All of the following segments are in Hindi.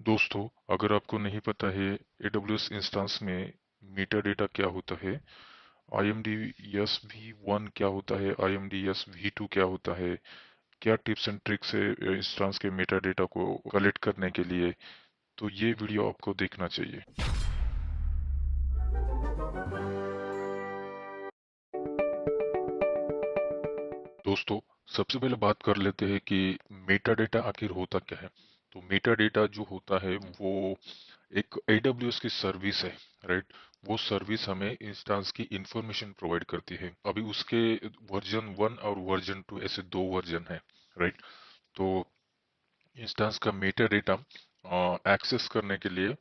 दोस्तों, अगर आपको नहीं पता है AWS इंस्टेंस में मेटा डेटा क्या होता है, IMDS V1 क्या होता है, IMDS V2 क्या होता है, क्या टिप्स एंड ट्रिक्स है इंस्टेंस के मेटा डेटा को कलेक्ट करने के लिए, तो ये वीडियो आपको देखना चाहिए। दोस्तों, सबसे पहले बात कर लेते हैं कि मेटा डेटा आखिर होता क्या है। तो मेटा डेटा जो होता है वो एक AWS की सर्विस है, राइट। वो सर्विस हमें इंस्टेंस की इंफॉर्मेशन प्रोवाइड करती है। अभी उसके वर्जन 1 और वर्जन 2 ऐसे दो वर्जन है, राइट। तो इंस्टेंस का मेटा डेटा एक्सेस करने के लिए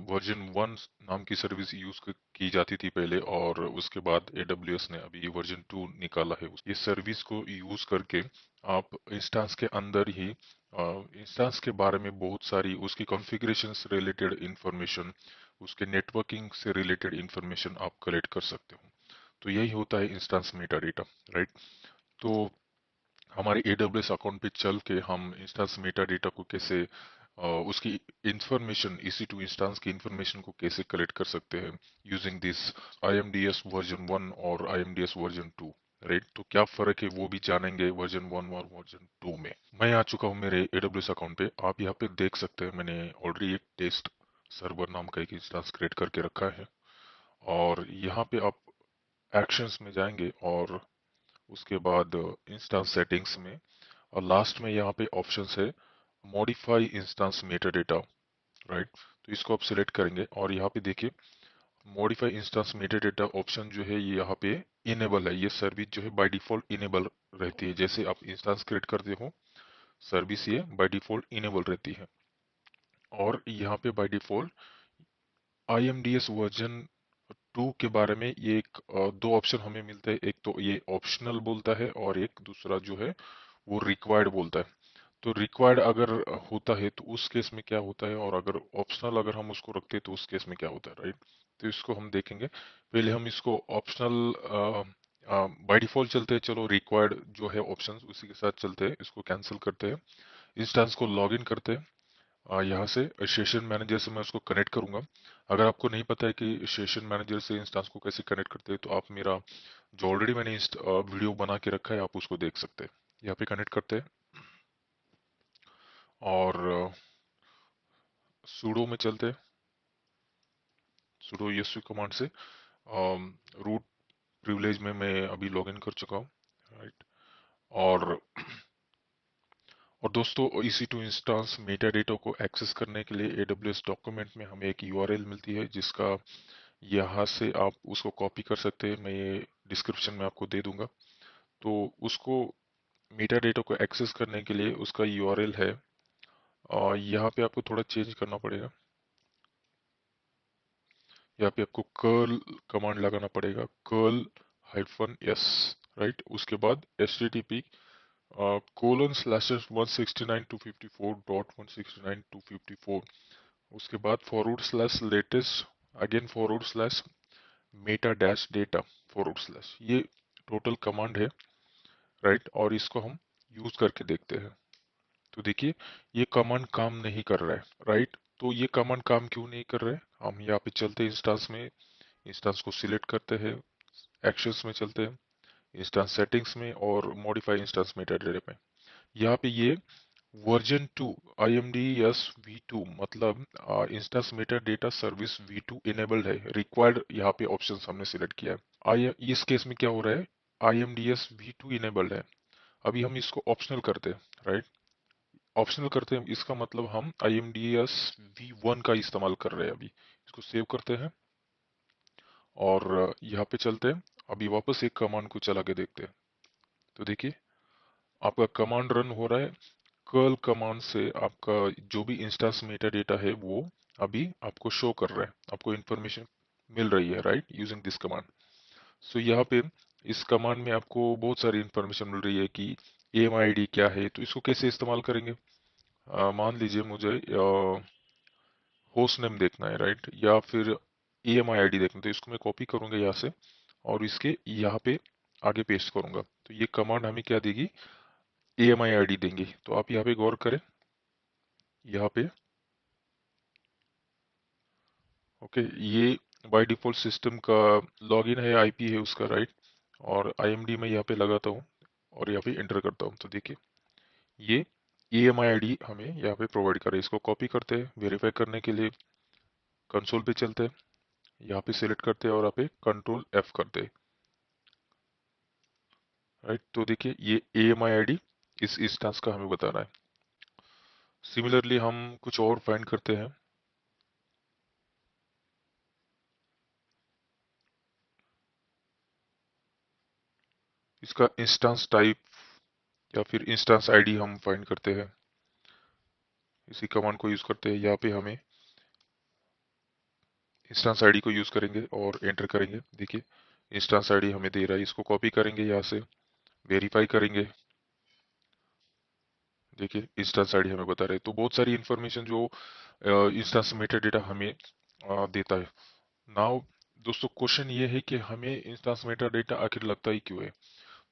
वर्जन 1 नाम की सर्विस यूज की जाती थी पहले, और उसके बाद AWS ने अभी वर्जन 2 निकाला है। ये सर्विस को यूज करके आप इंस्टेंस के अंदर ही इंस्टेंस के बारे में बहुत सारी उसकी कॉन्फ़िगरेशन से रिलेटेड इंफॉर्मेशन, उसके नेटवर्किंग से रिलेटेड इंफॉर्मेशन आप कलेक्ट कर सकते हो। तो यही होता है इंस्टेंस मेटा डेटा, राइट। तो हमारे AWS अकाउंट पे चल के हम इंस्टेंस मेटा डेटा को कैसे उसकी इंफॉर्मेशन, EC2 इंस्टेंस की इंफॉर्मेशन को कैसे कलेक्ट कर सकते हैं यूजिंग दिस IMDS वर्जन 1 और IMDS वर्जन 2, राइट। तो क्या फर्क है वो भी जानेंगे वर्जन 1 और वर्जन 2 में। मैं आ चुका हूँ मेरे AWS अकाउंट पे। आप यहाँ पे देख सकते हैं मैंने ऑलरेडी एक टेस्ट सर्वर नाम का एक इंस्टेंस क्रिएट करके रखा है, और यहाँ पे आप एक्शंस में जाएंगे और उसके बाद इंस्टेंस सेटिंग्स में, और लास्ट में यहाँ पे ऑप्शन है modify instance Meta data, right. तो इसको आप सिलेक्ट करेंगे और यहाँ पे देखिए modify instance Meta data option जो है ये यहाँ पे इनेबल है। ये सर्विस जो है बाय डिफॉल्ट इनेबल रहती है। जैसे आप इंस्टेंस क्रिएट करते हो, सर्विस ये बाय डिफॉल्ट इनेबल रहती है। और यहाँ पे बाय डिफॉल्ट IMDS वर्जन 2 के बारे में ये दो ऑप्शन हमें मिलते हैं। एक तो ये ऑप्शनल बोलता है और एक दूसरा जो है वो रिक्वायर्ड बोलता है। तो रिक्वायर्ड अगर होता है तो उस केस में क्या होता है, और अगर ऑप्शनल अगर हम उसको रखते हैं तो उस केस में क्या होता है, राइट। तो इसको हम देखेंगे। पहले हम इसको ऑप्शनल बाय डिफॉल्ट चलते हैं। चलो रिक्वायर्ड जो है ऑप्शन उसी के साथ चलते हैं, इसको कैंसिल करते हैं। इंस्टेंस को लॉग इन करते हैं। यहाँ से सेशन मैनेजर से मैं उसको कनेक्ट करूंगा। अगर आपको नहीं पता है कि सेशन मैनेजर से इंस्टेंस को कैसे कनेक्ट करते हैं, तो आप मेरा जो ऑलरेडी मैंने वीडियो बना के रखा है आप उसको देख सकते हैं। यहाँ पे कनेक्ट करते हैं और sudo में चलते हैं। sudo su कमांड से रूट प्रिविलेज में मैं अभी लॉगिन कर चुका हूँ, राइट। और दोस्तों, EC2 इंस्टेंस मेटा डेटा को एक्सेस करने के लिए AWS डॉक्यूमेंट में हमें एक URL मिलती है, जिसका यहाँ से आप उसको कॉपी कर सकते हैं। मैं ये डिस्क्रिप्शन में आपको दे दूंगा। तो उसको मेटा डेटा को एक्सेस करने के लिए उसका URL है, और यहाँ पे आपको थोड़ा चेंज करना पड़ेगा। यहाँ पे आपको कर्ल कमांड लगाना पड़ेगा, कर्ल-s, राइट। उसके बाद http :/169.254.169.254, उसके बाद /latest, again /meta dash data /, ये टोटल कमांड है, राइट। और इसको हम यूज करके देखते हैं। तो देखिए ये कमांड काम नहीं कर रहा है, राइट। तो ये कमांड काम क्यों नहीं कर रहा है, हम यहाँ पे चलते हैं इंस्टेंस में, इंस्टेंस को सिलेक्ट करते हैं, एक्शंस में चलते हैं, इंस्टेंस सेटिंग्स में और मॉडिफाई इंस्टेंस मेटाडेटा में। यहाँ पे ये वर्जन 2 IMDS V2 मतलब instance metadata service V2 enabled है। रिक्वायर्ड यहाँ पे ऑप्शन हमने सिलेक्ट किया है। इस केस में क्या हो रहा है, IMDS V2 इनेबल्ड है। अभी हम इसको ऑप्शनल करते हैं, राइट। ऑप्शनल करते हैं इसका मतलब हम IMDS V1 का इस्तेमाल कर रहे हैं। अभी इसको सेव करते हैं और यहाँ पे चलते हैं। अभी वापस एक कमांड को चला के देखते हैं। तो देखिए आपका कमांड रन हो रहा है। कर्ल कमांड से आपका जो भी इंस्टेंस मेटा डेटा है वो अभी आपको शो कर रहा है, आपको इंफॉर्मेशन मिल रही है, राइट, यूजिंग दिस कमांड। सो यहाँ पे इस कमांड में आपको बहुत सारी इंफॉर्मेशन मिल रही है कि AMID क्या है। तो इसको कैसे इस्तेमाल करेंगे, मान लीजिए मुझे होस्ट नेम देखना है, राइट, या फिर AMID देखना है। तो इसको मैं कॉपी करूंगा यहाँ से और इसके यहाँ पे आगे पेस्ट करूंगा। तो ये कमांड हमें क्या देगी, AMID देंगे। तो आप यहाँ पे गौर करें, यहाँ पे ओके, ये बाय डिफॉल्ट सिस्टम का लॉगिन है, आईपी है उसका, राइट। और आईएमडी में यहाँ पे लगाता हूँ और यहाँ पे एंटर करता हूँ, तो देखिए ये EMI आईडी हमें यहाँ पे प्रोवाइड करे। इसको कॉपी करते हैं, वेरीफाई करने के लिए कंसोल पे चलते हैं, यहाँ पे सिलेक्ट करते हैं और यहाँ पे कंट्रोल F करते हैं, राइट। तो देखिए ये EMI आईडी इस इंस्टेंस का हमें बताना है। सिमिलरली हम कुछ और फाइंड करते हैं। इसका इंस्टेंस टाइप या फिर इंस्टेंस आईडी हम फाइंड करते हैं। इसी कमांड को यूज करते हैं। यहाँ पे हमें इंस्टेंस आईडी को यूज करेंगे और एंटर करेंगे। देखिए इंस्टेंस आईडी हमें दे रहा है, इसको कॉपी करेंगे, यहाँ से वेरीफाई करेंगे। देखिए इंस्टेंस आईडी हमें बता रहे हैं। तो बहुत सारी इंफॉर्मेशन जो इंस्टेंस मेटा डेटा हमें देता है। नाउ दोस्तों क्वेश्चन ये है कि हमें इंस्टेंस मेटा डेटा आखिर लगता ही क्यों है।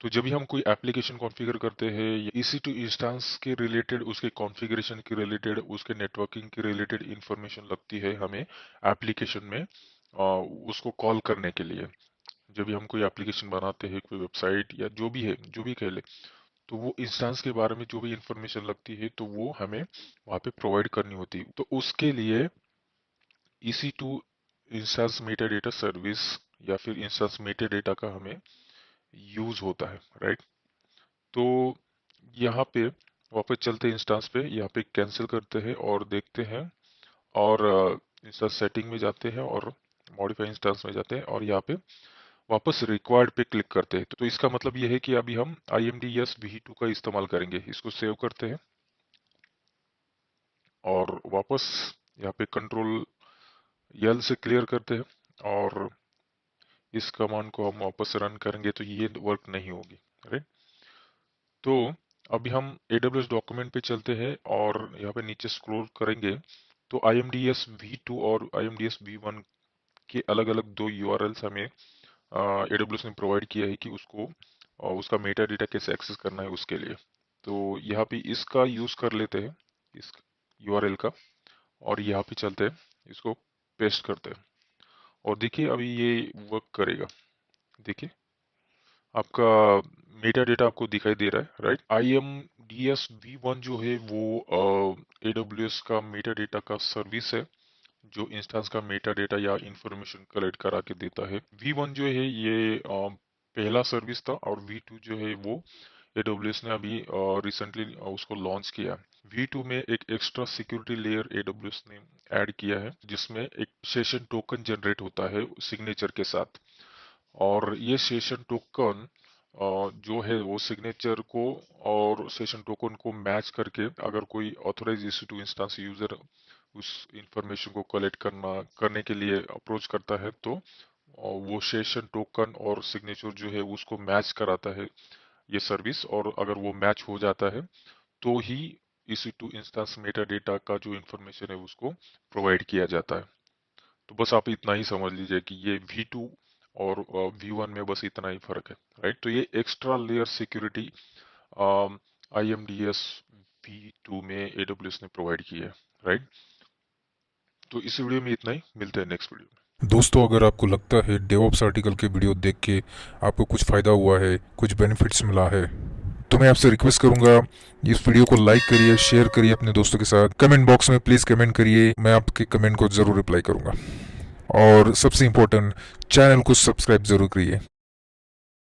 तो जब भी हम कोई एप्लीकेशन कॉन्फ़िगर करते हैं या EC2 इंस्टेंस के रिलेटेड, उसके कॉन्फ़िगरेशन के रिलेटेड, उसके नेटवर्किंग के रिलेटेड इंफॉर्मेशन लगती है हमें एप्लीकेशन में उसको कॉल करने के लिए। जब भी हम कोई एप्लीकेशन बनाते हैं, कोई वेबसाइट या जो भी है, जो भी कह ले, तो वो इंस्टेंस के बारे में जो भी इंफॉर्मेशन लगती है तो वो हमें वहाँ पे प्रोवाइड करनी होती है। तो उसके लिए EC2 instance Meta data service या फिर इंस्टेंस मेटा डेटा का हमें यूज होता है, राइट। तो यहाँ पे वापस चलते हैं इंस्टेंस पे, यहाँ पे कैंसिल करते हैं और देखते हैं, और इंस्टेंस सेटिंग में जाते हैं और मॉडिफाई इंस्टेंस में जाते हैं और यहाँ पे वापस रिक्वायर्ड पे क्लिक करते हैं। तो इसका मतलब ये है कि अभी हम IMDS V2 का इस्तेमाल करेंगे। इसको सेव करते हैं और वापस यहाँ पे कंट्रोल L से क्लियर करते हैं और इस कमांड को हम वापस रन करेंगे तो ये वर्क नहीं होगी, राइट। तो अभी हम AWS डॉक्यूमेंट पे चलते हैं और यहाँ पे नीचे स्क्रॉल करेंगे तो IMDS V2 और IMDS V1 के अलग अलग दो URLs हमें AWS ने प्रोवाइड किया है कि उसको उसका मेटा डेटा कैसे एक्सेस करना है उसके लिए। तो यहाँ पे इसका यूज कर लेते हैं, इस URL का, और यहाँ पे चलते हैं, इसको पेस्ट करते हैं और देखिए अभी ये वर्क करेगा। देखिए आपका मेटा डेटा आपको दिखाई दे रहा है, राइट। IMDS V1 जो है वो AWS का मेटा डेटा का सर्विस है जो इंस्टेंस का मेटा डेटा या इंफॉर्मेशन कलेक्ट करा के देता है। V1 जो है ये पहला सर्विस था और V2 जो है वो AWS ने अभी रिसेंटली उसको लॉन्च किया। V2 में एक एक्स्ट्रा सिक्योरिटी लेयर AWS ने ऐड किया है जिसमें एक सेशन टोकन जनरेट होता है सिग्नेचर के साथ, और ये सेशन टोकन जो है वो सिग्नेचर को और सेशन टोकन को मैच करके अगर कोई ऑथोराइज EC2 इंस्टेंस यूजर उस इंफॉर्मेशन को कलेक्ट करने के लिए अप्रोच करता है तो वो सेशन टोकन और सिग्नेचर जो है उसको मैच कराता है ये सर्विस, और अगर वो मैच हो जाता है तो ही EC2 इंस्टेंस मेटा डेटा का जो इंफॉर्मेशन है उसको प्रोवाइड किया जाता है। तो बस आप इतना ही समझ लीजिए कि ये V2 और V1 में बस इतना ही फर्क है, राइट। तो ये extra layer security IMDS V2 में AWS ने प्रोवाइड की है, राइट। तो इस वीडियो में इतना ही, मिलते हैं नेक्स्ट वीडियो में। दोस्तों, अगर आपको लगता है डेवऑप्स आर्टिकल के वीडियो देख के आपको कुछ फ़ायदा हुआ है, कुछ बेनिफिट्स मिला है, तो मैं आपसे रिक्वेस्ट करूंगा इस वीडियो को लाइक करिए, शेयर करिए अपने दोस्तों के साथ। कमेंट बॉक्स में प्लीज़ कमेंट करिए, मैं आपके कमेंट को ज़रूर रिप्लाई करूंगा। और सबसे इम्पोर्टेंट, चैनल को सब्सक्राइब ज़रूर करिए।